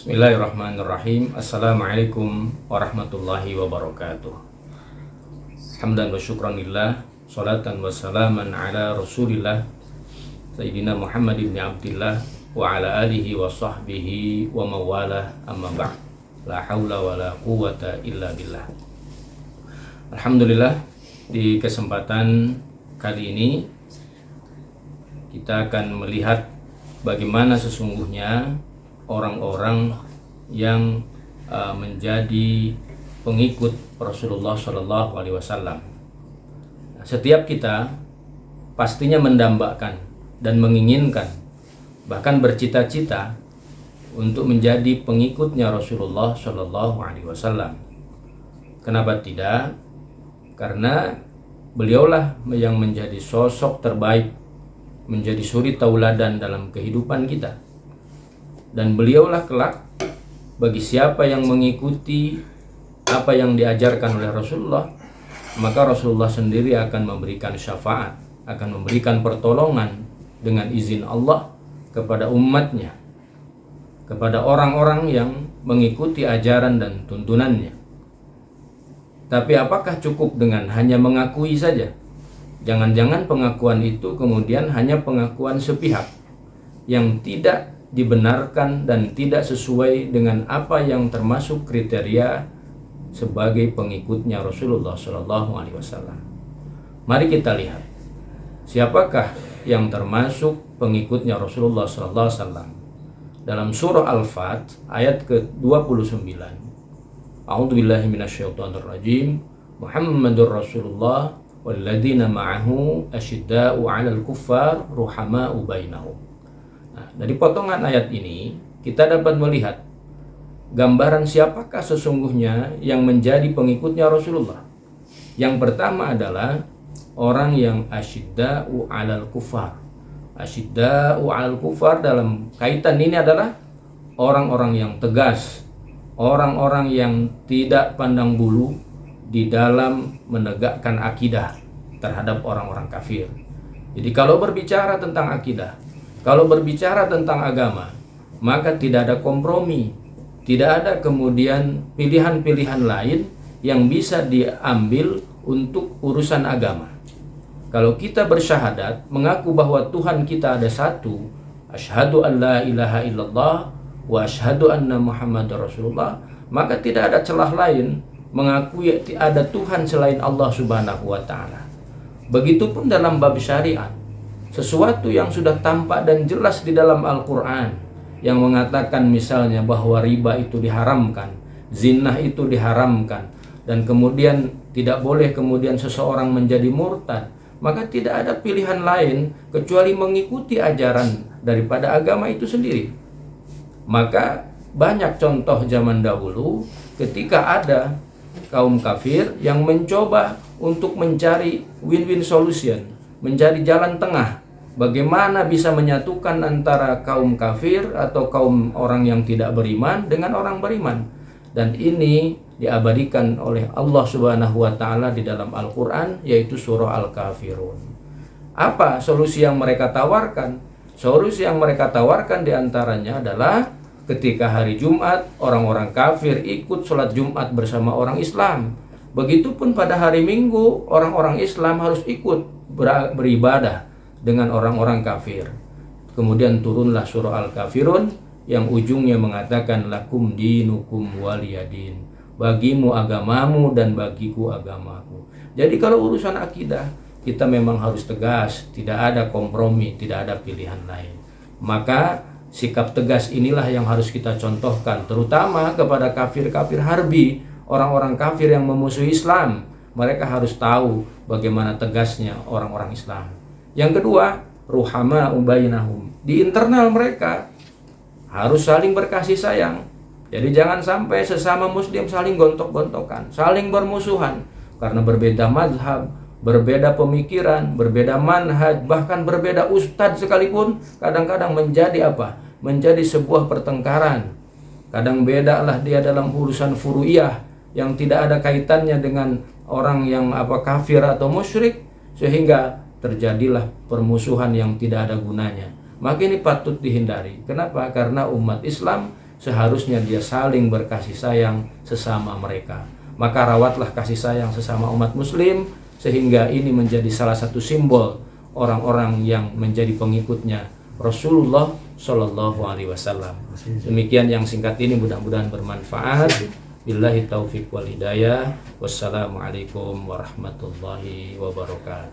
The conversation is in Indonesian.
Bismillahirrahmanirrahim. Assalamualaikum warahmatullahi wabarakatuh. Hamdan wa syukranillah, salatan wa salaman ala rasulillah Sayyidina Muhammad ibn Abdillah wa ala alihi wa sahbihi wa mawalah, amma ba'd. La hawla wa la quwata illa billah. Alhamdulillah, di kesempatan kali ini kita akan melihat bagaimana sesungguhnya orang-orang yang menjadi pengikut Rasulullah Shallallahu Alaihi Wasallam. Setiap kita pastinya mendambakan dan menginginkan, bahkan bercita-cita untuk menjadi pengikutnya Rasulullah Shallallahu Alaihi Wasallam. Kenapa tidak? Karena beliaulah yang menjadi sosok terbaik, menjadi suri tauladan dalam kehidupan kita. Dan beliaulah kelak bagi siapa yang mengikuti apa yang diajarkan oleh Rasulullah, maka Rasulullah sendiri akan memberikan syafaat, akan memberikan pertolongan dengan izin Allah kepada umatnya, kepada orang-orang yang mengikuti ajaran dan tuntunannya. Tapi apakah cukup dengan hanya mengakui saja? Jangan-jangan pengakuan itu kemudian hanya pengakuan sepihak yang tidak dibenarkan dan tidak sesuai dengan apa yang termasuk kriteria sebagai pengikutnya Rasulullah Shallallahu Alaihi Wasallam. Mari kita lihat siapakah yang termasuk pengikutnya Rasulullah Shallallahu Alaihi Wasallam. Dalam surah Al-Fat ayat ke-29, A'udzubillahi minasyaitonirrajim. Muhammadur Rasulullah walladzina ma'ahu asyidda'u 'alal kuffar ruhama'u bainahum. Nah, dari potongan ayat ini kita dapat melihat gambaran siapakah sesungguhnya yang menjadi pengikutnya Rasulullah. Yang pertama adalah orang yang asyidda'u 'alal kufar. Asyidda'u 'alal kufar dalam kaitan ini adalah orang-orang yang tegas, orang-orang yang tidak pandang bulu di dalam menegakkan akidah terhadap orang-orang kafir. Jadi kalau berbicara tentang akidah, kalau berbicara tentang agama, maka tidak ada kompromi, tidak ada kemudian pilihan-pilihan lain yang bisa diambil untuk urusan agama. Kalau kita bersyahadat, mengaku bahwa Tuhan kita ada satu, asyhadu an la ilaha illallah wa asyhadu anna Muhammadar Rasulullah, maka tidak ada celah lain mengakui ada Tuhan selain Allah Subhanahu wa taala. Begitupun dalam bab syariat, sesuatu yang sudah tampak dan jelas di dalam Al-Quran yang mengatakan misalnya bahwa riba itu diharamkan, zina itu diharamkan, dan kemudian tidak boleh kemudian seseorang menjadi murtad, maka tidak ada pilihan lain kecuali mengikuti ajaran daripada agama itu sendiri. Maka banyak contoh zaman dahulu ketika ada kaum kafir yang mencoba untuk mencari win-win solution, mencari jalan tengah, bagaimana bisa menyatukan antara kaum kafir atau kaum orang yang tidak beriman dengan orang beriman. Dan ini diabadikan oleh Allah Subhanahu wa taala di dalam Al-Qur'an, yaitu surah Al-Kafirun. Apa solusi yang mereka tawarkan? Solusi yang mereka tawarkan diantaranya adalah ketika hari Jumat, orang-orang kafir ikut sholat Jumat bersama orang Islam. Begitupun pada hari Minggu, orang-orang Islam harus ikut beribadah dengan orang-orang kafir. Kemudian turunlah surah Al-Kafirun yang ujungnya mengatakan lakum dinukum waliyadin, bagimu agamamu dan bagiku agamaku. Jadi kalau urusan akidah, kita memang harus tegas, tidak ada kompromi, tidak ada pilihan lain. Maka sikap tegas inilah yang harus kita contohkan, terutama kepada kafir-kafir harbi, orang-orang kafir yang memusuhi Islam. Mereka harus tahu bagaimana tegasnya orang-orang Islam. Yang kedua, ruhama ubainahum. Di internal mereka harus saling berkasih sayang. Jadi jangan sampai sesama muslim saling gontok-gontokan, saling bermusuhan karena berbeda mazhab, berbeda pemikiran, berbeda manhaj, bahkan berbeda ustadz sekalipun kadang-kadang menjadi apa? Menjadi sebuah pertengkaran. Kadang bedalah dia dalam urusan furu'iyah yang tidak ada kaitannya dengan orang yang kafir atau musyrik, sehingga terjadilah permusuhan yang tidak ada gunanya. Maka ini patut dihindari. Kenapa? Karena umat Islam seharusnya dia saling berkasih sayang sesama mereka. Maka rawatlah kasih sayang sesama umat muslim, sehingga ini menjadi salah satu simbol orang-orang yang menjadi pengikutnya Rasulullah Shallallahu Alaihi Wasallam. Demikian yang singkat ini, mudah-mudahan bermanfaat. Billahi taufiq wal hidayah. Wassalamualaikum warahmatullahi wabarakatuh.